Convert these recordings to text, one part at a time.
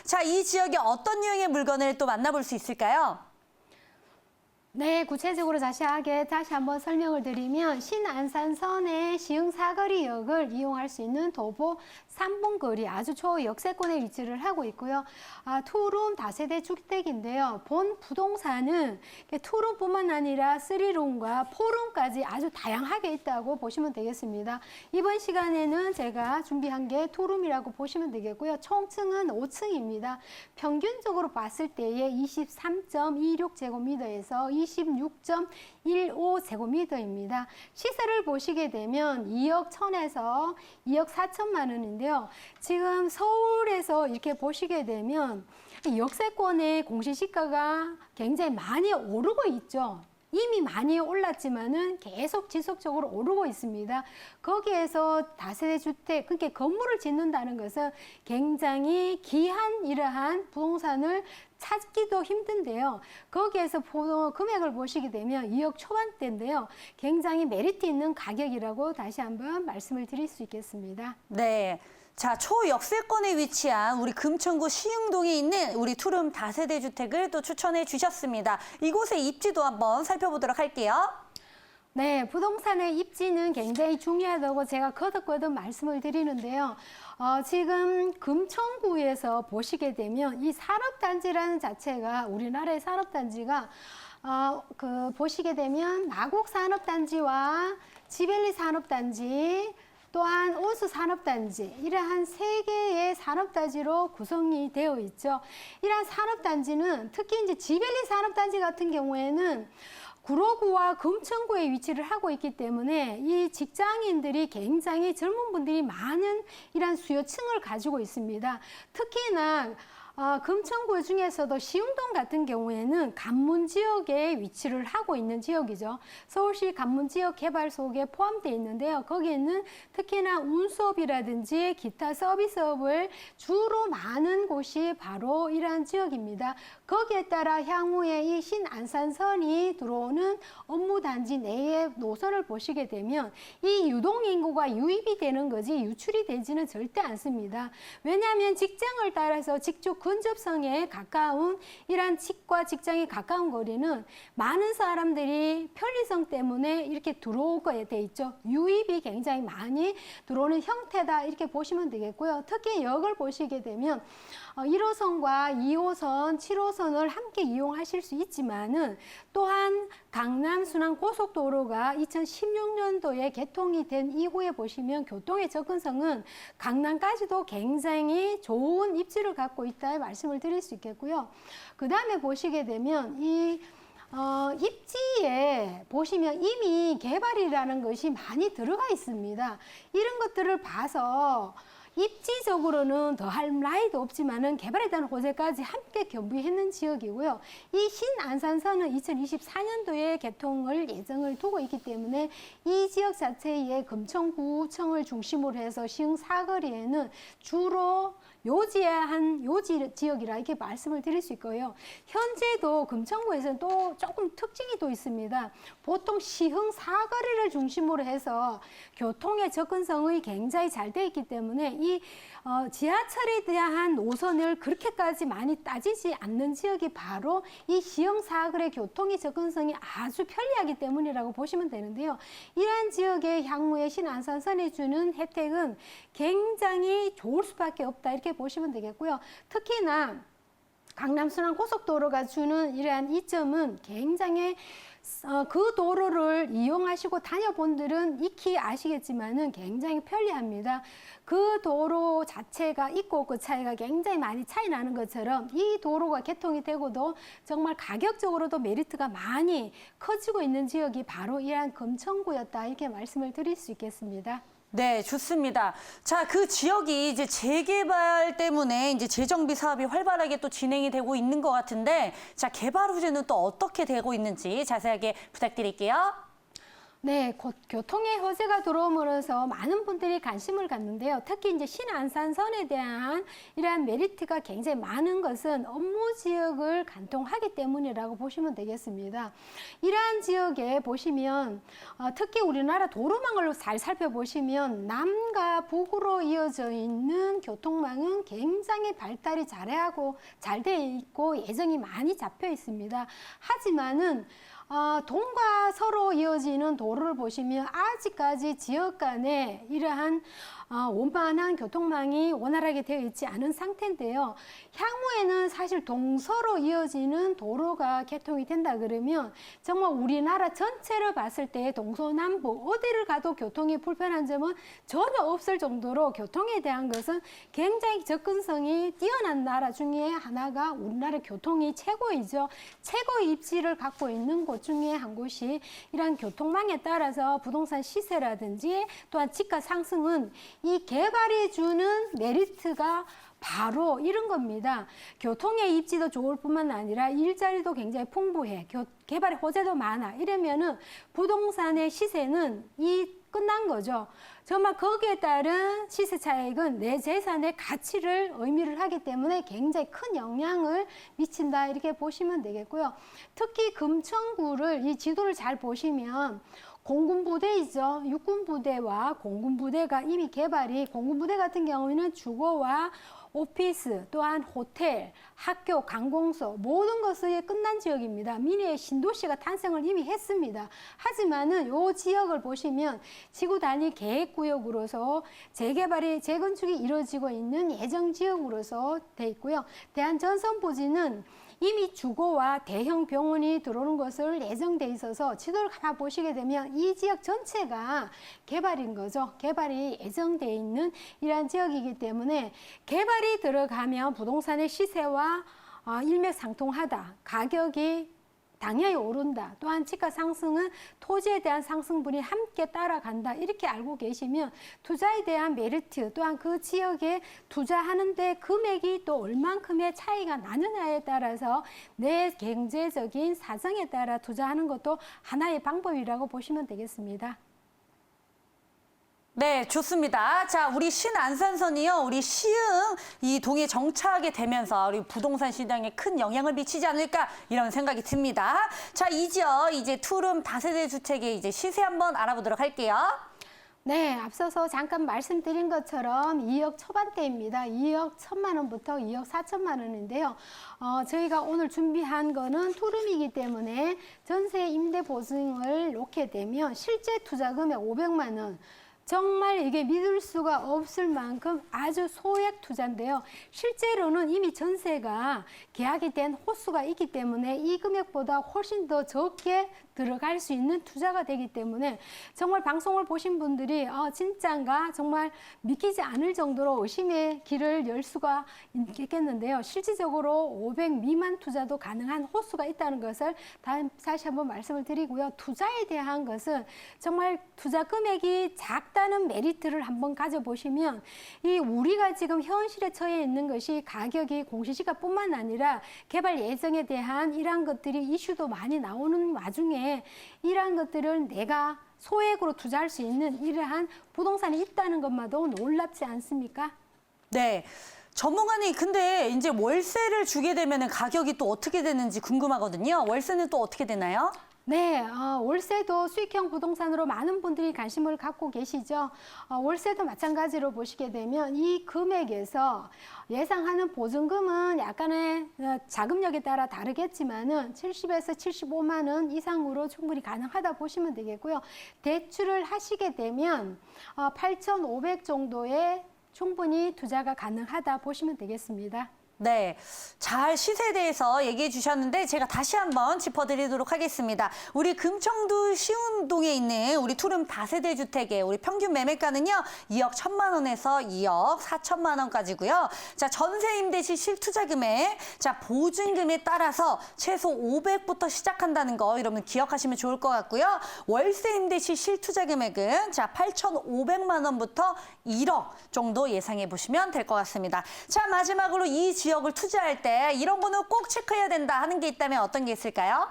자, 이 지역에 어떤 유형의 물건을 또 만나볼 수 있을까요? 네, 구체적으로 자세하게 다시 한번 설명을 드리면 신안산선의 시흥 사거리역을 이용할 수 있는 도보 3분 거리 아주 초역세권에 위치를 하고 있고요. 투룸 다세대 주택인데요. 본 부동산은 투룸뿐만 아니라 3룸과 4룸까지 아주 다양하게 있다고 보시면 되겠습니다. 이번 시간에는 제가 준비한 게 투룸이라고 보시면 되겠고요. 총층은 5층입니다. 평균적으로 봤을 때에 23.26제곱미터에서 26.15제곱미터입니다. 시세를 보시게 되면 2억 1천에서 2억 4천만 원인데요. 지금 서울에서 이렇게 보시게 되면 역세권의 공시지가가 굉장히 많이 오르고 있죠. 이미 많이 올랐지만은 계속 지속적으로 오르고 있습니다. 거기에서 다세대 주택, 그러니까 건물을 짓는다는 것은 굉장히 귀한 이러한 부동산을 찾기도 힘든데요. 거기에서 금액을 보시게 되면 2억 초반대인데요. 굉장히 메리트 있는 가격이라고 다시 한번 말씀을 드릴 수 있겠습니다. 네. 자, 초역세권에 위치한 우리 금천구 시흥동에 있는 우리 투룸 다세대 주택을 또 추천해 주셨습니다. 이곳의 입지도 한번 살펴보도록 할게요. 네, 부동산의 입지는 굉장히 중요하다고 제가 거듭거듭 말씀을 드리는데요. 지금 금천구에서 보시게 되면 이 산업단지라는 자체가 우리나라의 산업단지가 보시게 되면 마곡 산업단지와 지벨리 산업단지 또한 온수 산업단지 이러한 세 개의 산업단지로 구성이 되어 있죠. 이러한 산업단지는 특히 이제 지벨리 산업단지 같은 경우에는 구로구와 금천구에 위치를 하고 있기 때문에 이 직장인들이 굉장히 젊은 분들이 많은 이러한 수요층을 가지고 있습니다. 특히나 금천구 중에서도 시흥동 같은 경우에는 관문 지역에 위치를 하고 있는 지역이죠. 서울시 관문 지역 개발 속에 포함되어 있는데요. 거기에는 특히나 운수업이라든지 기타 서비스업을 주로 많은 곳이 바로 이러한 지역입니다. 거기에 따라 향후에 이 신안산선이 들어오는 업무단지 내의 노선을 보시게 되면 이 유동인구가 유입이 되는 거지 유출이 되지는 절대 않습니다. 왜냐하면 직장을 따라서 직접 근접성에 가까운 이러한 집과 직장이 가까운 거리는 많은 사람들이 편리성 때문에 이렇게 들어오게 돼 있죠. 유입이 굉장히 많이 들어오는 형태다 이렇게 보시면 되겠고요. 특히 역을 보시게 되면 1호선과 2호선, 7호선을 함께 이용하실 수 있지만은 또한 강남 순환 고속도로가 2016년도에 개통이 된 이후에 보시면 교통의 접근성은 강남까지도 굉장히 좋은 입지를 갖고 있다 말씀을 드릴 수 있겠고요. 그 다음에 보시게 되면 이 입지에 보시면 이미 개발이라는 것이 많이 들어가 있습니다. 이런 것들을 봐서 입지적으로는 더할 나위도 없지만은 개발에 대한 호재까지 함께 겸비했는 지역이고요. 이 신안산선은 2024년도에 개통을 예정을 두고 있기 때문에 이 지역 자체의 금천구청을 중심으로 해서 시흥 사거리에는 주로 요지한 요지 지역이라 이렇게 말씀을 드릴 수 있고요. 현재도 금천구에서는 또 조금 특징이 또 있습니다. 보통 시흥 사거리를 중심으로 해서 교통의 접근성이 굉장히 잘 되어 있기 때문에 이 지하철에 대한 노선을 그렇게까지 많이 따지지 않는 지역이 바로 이 시흥 사거리 교통의 접근성이 아주 편리하기 때문이라고 보시면 되는데요. 이러한 지역의 향후에 신안산선이 주는 혜택은 굉장히 좋을 수밖에 없다 이렇게 보시면 되겠고요. 특히나 강남 순환 고속도로가 주는 이러한 이점은 굉장히 그 도로를 이용하시고 다녀본들은 익히 아시겠지만은 굉장히 편리합니다. 그 도로 자체가 있고 없고 차이가 굉장히 많이 차이 나는 것처럼 이 도로가 개통이 되고도 정말 가격적으로도 메리트가 많이 커지고 있는 지역이 바로 이러한 금천구였다 이렇게 말씀을 드릴 수 있겠습니다. 네, 좋습니다. 자, 그 지역이 이제 재개발 때문에 이제 재정비 사업이 활발하게 또 진행이 되고 있는 것 같은데, 자, 개발 후에는 또 어떻게 되고 있는지 자세하게 부탁드릴게요. 네, 곧 교통의 호재가 들어옴으로써 많은 분들이 관심을 갖는데요. 특히 이제 신안산선에 대한 이러한 메리트가 굉장히 많은 것은 업무 지역을 관통하기 때문이라고 보시면 되겠습니다. 이러한 지역에 보시면 특히 우리나라 도로망을 잘 살펴보시면 남과 북으로 이어져 있는 교통망은 굉장히 발달이 잘하고 잘 돼 있고 예정이 많이 잡혀 있습니다. 하지만은 동과 서로 이어지는 도로를 보시면 아직까지 지역 간에 이러한 원만한 교통망이 원활하게 되어 있지 않은 상태인데요. 향후에는 사실 동서로 이어지는 도로가 개통이 된다 그러면 정말 우리나라 전체를 봤을 때 동서남북 어디를 가도 교통이 불편한 점은 전혀 없을 정도로 교통에 대한 것은 굉장히 접근성이 뛰어난 나라 중에 하나가 우리나라 교통이 최고이죠. 최고의 입지를 갖고 있는 곳 중에 한 곳이 이러한 교통망에 따라서 부동산 시세라든지 또한 집가 상승은 이 개발이 주는 메리트가 바로 이런 겁니다. 교통의 입지도 좋을 뿐만 아니라 일자리도 굉장히 풍부해. 개발의 호재도 많아. 이러면은 부동산의 시세는 끝난 거죠. 정말 거기에 따른 시세 차익은 내 재산의 가치를 의미를 하기 때문에 굉장히 큰 영향을 미친다 이렇게 보시면 되겠고요. 특히 금천구를 이 지도를 잘 보시면 공군부대이죠. 육군부대와 공군부대가 이미 개발이 공군부대 같은 경우에는 주거와 오피스 또한 호텔, 학교, 관공서 모든 것이 끝난 지역입니다. 미래의 신도시가 탄생을 이미 했습니다. 하지만은 이 지역을 보시면 지구 단위 계획구역으로서 재개발이 재건축이 이루어지고 있는 예정 지역으로서 돼 있고요. 대한전선부지는 이미 주거와 대형 병원이 들어오는 것을 예정돼 있어서 지도를 가만 보시게 되면 이 지역 전체가 개발인 거죠. 개발이 예정돼 있는 이러한 지역이기 때문에 개발이 들어가면 부동산의 시세와 일맥상통하다. 가격이 당연히 오른다. 또한 집가 상승은 토지에 대한 상승분이 함께 따라간다. 이렇게 알고 계시면 투자에 대한 메리트 또한 그 지역에 투자하는데 금액이 또 얼만큼의 차이가 나느냐에 따라서 내 경제적인 사정에 따라 투자하는 것도 하나의 방법이라고 보시면 되겠습니다. 네, 좋습니다. 자, 우리 신안산선이요, 우리 시흥 이 동에 정착하게 되면서 우리 부동산 시장에 큰 영향을 미치지 않을까 이런 생각이 듭니다. 자, 이 지역 이제 투룸 다세대 주택의 이제 시세 한번 알아보도록 할게요. 네, 앞서서 잠깐 말씀드린 것처럼 2억 초반대입니다. 2억 1천만 원부터 2억 4천만 원인데요. 저희가 오늘 준비한 거는 투룸이기 때문에 전세 임대 보증을 놓게 되면 실제 투자 금액 500만 원. 정말 이게 믿을 수가 없을 만큼 아주 소액 투자인데요. 실제로는 이미 전세가 계약이 된 호수가 있기 때문에 이 금액보다 훨씬 더 적게 들어갈 수 있는 투자가 되기 때문에 정말 방송을 보신 분들이 진짠가 정말 믿기지 않을 정도로 의심의 길을 열 수가 있겠는데요. 실질적으로 500 미만 투자도 가능한 호수가 있다는 것을 다시 한번 말씀을 드리고요. 투자에 대한 것은 정말 투자 금액이 작다는 메리트를 한번 가져보시면 이 우리가 지금 현실에 처해 있는 것이 가격이 공시지가뿐만 아니라 개발 예정에 대한 이러한 것들이 이슈도 많이 나오는 와중에 이러한 것들을 내가 소액으로 투자할 수 있는 이러한 부동산이 있다는 것만도 놀랍지 않습니까? 네. 전문가님, 근데 이제 월세를 주게 되면 가격이 또 어떻게 되는지 궁금하거든요. 월세는 또 어떻게 되나요? 네, 월세도 수익형 부동산으로 많은 분들이 관심을 갖고 계시죠. 월세도 마찬가지로 보시게 되면 이 금액에서 예상하는 보증금은 약간의 자금력에 따라 다르겠지만은 70에서 75만 원 이상으로 충분히 가능하다 보시면 되겠고요. 대출을 하시게 되면 8,500 정도의 충분히 투자가 가능하다 보시면 되겠습니다. 네, 잘 시세에 대해서 얘기해 주셨는데 제가 다시 한번 짚어드리도록 하겠습니다. 우리 금천구 시흥동에 있는 우리 투룸 다세대 주택의 우리 평균 매매가는요 2억 1천만 원에서 2억 4천만 원까지고요. 자, 전세 임대 시 실투자 금액, 자 보증금에 따라서 최소 500부터 시작한다는 거 여러분 기억하시면 좋을 것 같고요. 월세 임대 시 실투자 금액은 자 8,500만 원부터 1억 정도 예상해 보시면 될 것 같습니다. 자, 마지막으로 이 지역을 투자할 때 이런 거는 꼭 체크해야 된다 하는 게 있다면 어떤 게 있을까요?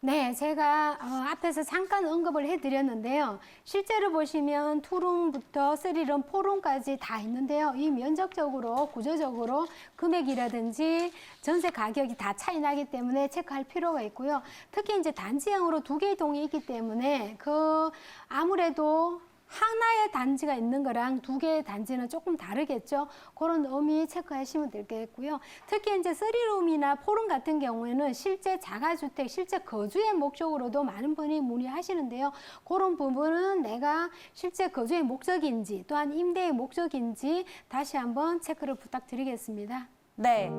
네, 제가 앞에서 잠깐 언급을 해드렸는데요. 실제로 보시면 투룸부터 3룸, 4룸까지 다 있는데요. 이 면적적으로, 구조적으로 금액이라든지 전세 가격이 다 차이 나기 때문에 체크할 필요가 있고요. 특히 이제 단지형으로 2개의 동이 있기 때문에 아무래도 하나의 단지가 있는 거랑 2개의 단지는 조금 다르겠죠. 그런 의미 체크하시면 되겠고요. 특히 이제 3룸이나 4룸 같은 경우에는 실제 자가주택, 실제 거주의 목적으로도 많은 분이 문의하시는데요. 그런 부분은 내가 실제 거주의 목적인지 또한 임대의 목적인지 다시 한번 체크를 부탁드리겠습니다. 네.